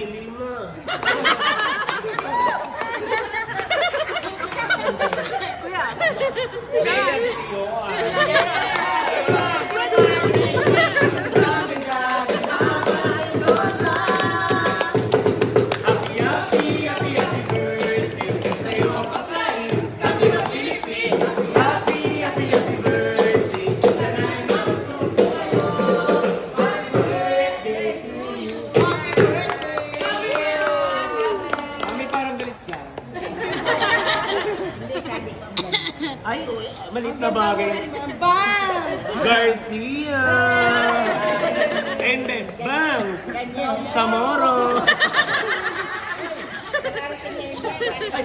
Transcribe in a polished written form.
Lima. Kuya. Bea de Leon. Mami, parang galit ka. Ay, maliit na bagay. Garcia! And then, Bangs! Samoro! Ay,